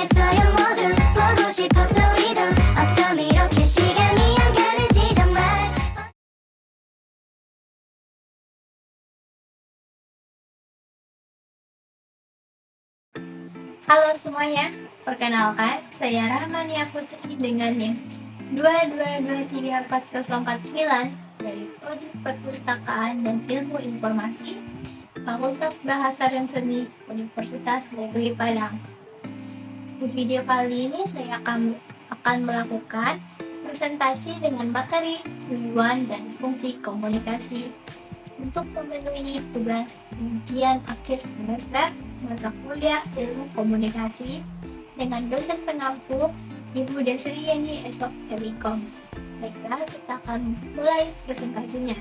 있어요 모두 보고 싶었어 우리도 어쩜 이렇게 시간이 안 가는지 정말. Halo semuanya, perkenalkan saya Rahmania Putri dengan NIM 2223409 dari Prodi Perpustakaan dan Ilmu Informasi Fakultas Bahasa dan Seni Universitas Negeri Padang. Di video kali ini saya akan melakukan presentasi dengan materi tujuan dan fungsi komunikasi untuk memenuhi tugas ujian akhir semester mata kuliah ilmu komunikasi dengan dosen pengampu Ibu Desri Yani Esok Ebikom. Baiklah, kita akan mulai presentasinya.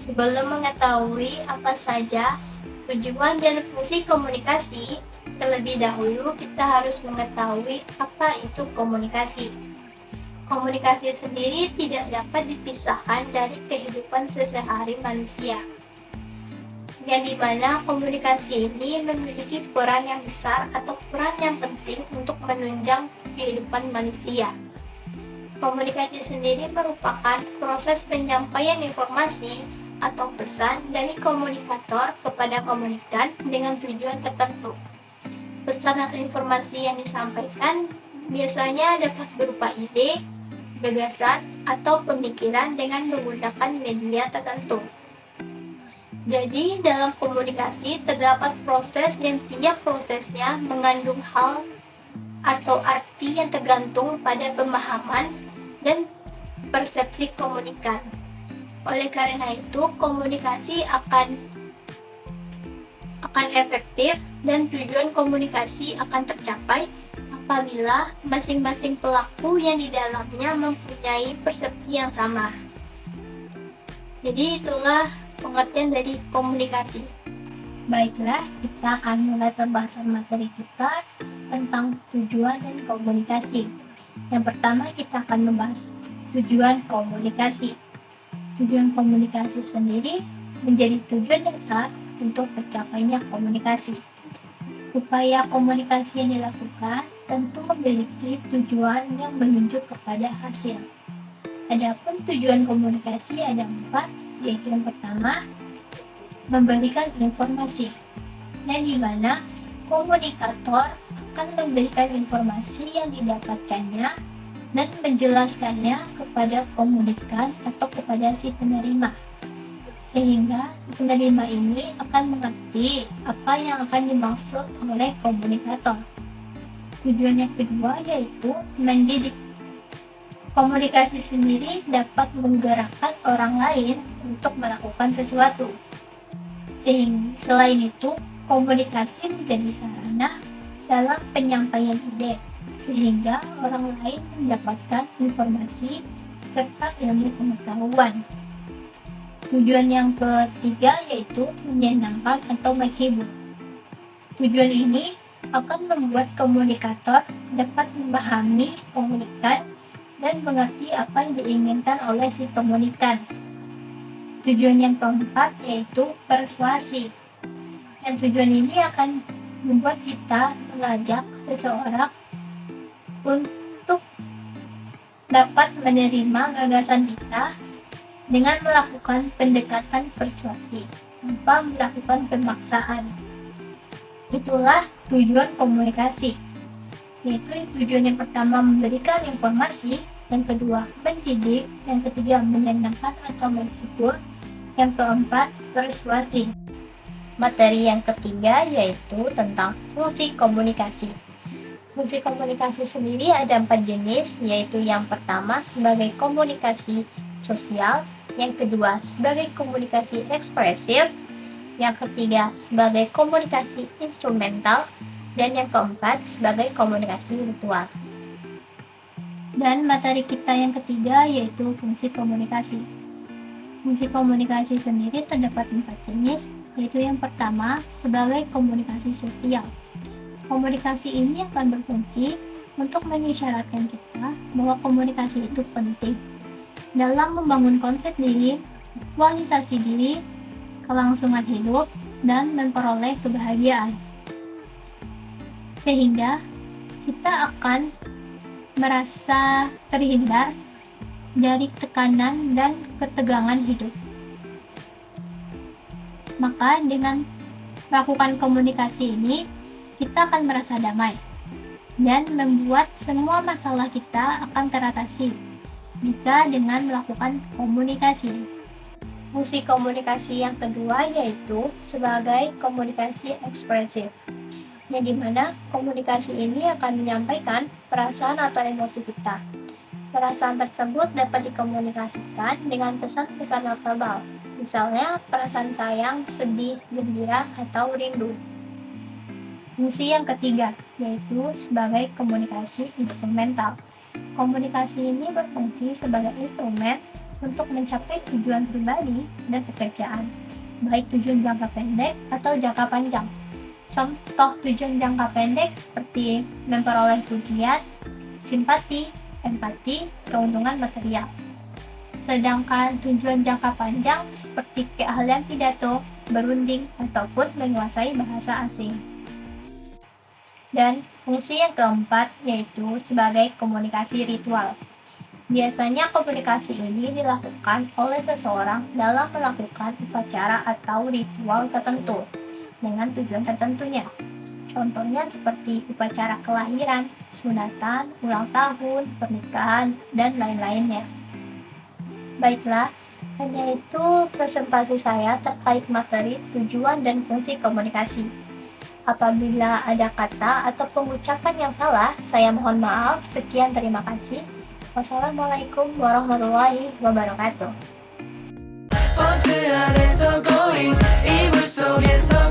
Sebelum mengetahui apa saja tujuan dan fungsi komunikasi, terlebih dahulu kita harus mengetahui apa itu komunikasi. Komunikasi sendiri tidak dapat dipisahkan dari kehidupan sehari-hari manusia, yang dimana komunikasi ini memiliki peran yang besar atau peran yang penting untuk menunjang kehidupan manusia. Komunikasi sendiri merupakan proses penyampaian informasi atau pesan dari komunikator kepada komunikan dengan tujuan tertentu. Pesan atau informasi yang disampaikan biasanya dapat berupa ide, gagasan, atau pemikiran dengan menggunakan media tertentu. Jadi, dalam komunikasi terdapat proses yang tiap prosesnya mengandung hal atau arti yang tergantung pada pemahaman dan persepsi komunikan. Oleh karena itu, komunikasi akan efektif dan tujuan komunikasi akan tercapai apabila masing-masing pelaku yang di dalamnya mempunyai persepsi yang sama. Jadi itulah pengertian dari komunikasi. Baiklah, kita akan mulai pembahasan materi kita tentang tujuan dan komunikasi. Yang pertama kita akan membahas tujuan komunikasi. Tujuan komunikasi sendiri menjadi tujuan dasar untuk tercapainya komunikasi. Upaya komunikasi yang dilakukan tentu memiliki tujuan yang menunjuk kepada hasil. Adapun tujuan komunikasi ada 4, yaitu yang pertama, memberikan informasi, yang dimana komunikator akan memberikan informasi yang didapatkannya dan menjelaskannya kepada komunikan atau kepada si penerima, sehingga si penerima ini akan mengerti apa yang akan dimaksud oleh komunikator. Tujuan yang kedua yaitu mendidik. Komunikasi sendiri dapat menggerakkan orang lain untuk melakukan sesuatu. Selain itu, komunikasi menjadi sarana dalam penyampaian ide, sehingga orang lain mendapatkan informasi serta ilmu pengetahuan. Tujuan yang ketiga yaitu menyenangkan atau menghibur. Tujuan ini akan membuat komunikator dapat memahami komunikan dan mengerti apa yang diinginkan oleh si komunikan. Tujuan yang keempat yaitu persuasi. Dan tujuan ini akan membuat kita mengajak seseorang untuk dapat menerima gagasan kita dengan melakukan pendekatan persuasi tanpa melakukan pemaksaan. Itulah tujuan komunikasi, yaitu tujuan yang pertama memberikan informasi, yang kedua mendidik, yang ketiga menyenangkan atau menghibur, yang keempat persuasi. Materi yang ketiga yaitu tentang fungsi komunikasi. Fungsi komunikasi sendiri ada 4 jenis, yaitu yang pertama sebagai komunikasi sosial, yang kedua sebagai komunikasi ekspresif, yang ketiga sebagai komunikasi instrumental, dan yang keempat sebagai komunikasi ritual. Dan materi kita yang ketiga yaitu fungsi komunikasi. Fungsi komunikasi sendiri terdapat 4 jenis, yaitu yang pertama sebagai komunikasi sosial. Komunikasi ini akan berfungsi untuk mengisyaratkan kita bahwa komunikasi itu penting dalam membangun konsep diri, aktualisasi diri, kelangsungan hidup, dan memperoleh kebahagiaan. sehingga kita akan merasa terhindar dari tekanan dan ketegangan hidup. Maka dengan melakukan komunikasi ini, kita akan merasa damai dan membuat semua masalah kita akan teratasi jika dengan melakukan komunikasi. Fungsi komunikasi yang kedua yaitu sebagai komunikasi ekspresif, yang dimana komunikasi ini akan menyampaikan perasaan atau emosi kita. Perasaan tersebut dapat dikomunikasikan dengan pesan-pesan verbal, misalnya perasaan sayang, sedih, gembira, atau rindu. Fungsi yang ketiga yaitu sebagai komunikasi instrumental. Komunikasi ini berfungsi sebagai instrumen untuk mencapai tujuan pribadi dan pekerjaan, baik tujuan jangka pendek atau jangka panjang. Contoh tujuan jangka pendek seperti memperoleh pujian, simpati, empati, keuntungan material. Sedangkan tujuan jangka panjang seperti keahlian pidato, berunding, ataupun menguasai bahasa asing. Dan fungsi yang keempat yaitu sebagai komunikasi ritual. Biasanya komunikasi ini dilakukan oleh seseorang dalam melakukan upacara atau ritual tertentu dengan tujuan tertentunya. Contohnya seperti upacara kelahiran, sunatan, ulang tahun, pernikahan, dan lain-lainnya. Baiklah, hanya itu presentasi saya terkait materi, tujuan, dan fungsi komunikasi. Apabila ada kata atau pengucapan yang salah, saya mohon maaf. Sekian, terima kasih. Wassalamualaikum warahmatullahi wabarakatuh. 버스 안에서 going 이불 속에서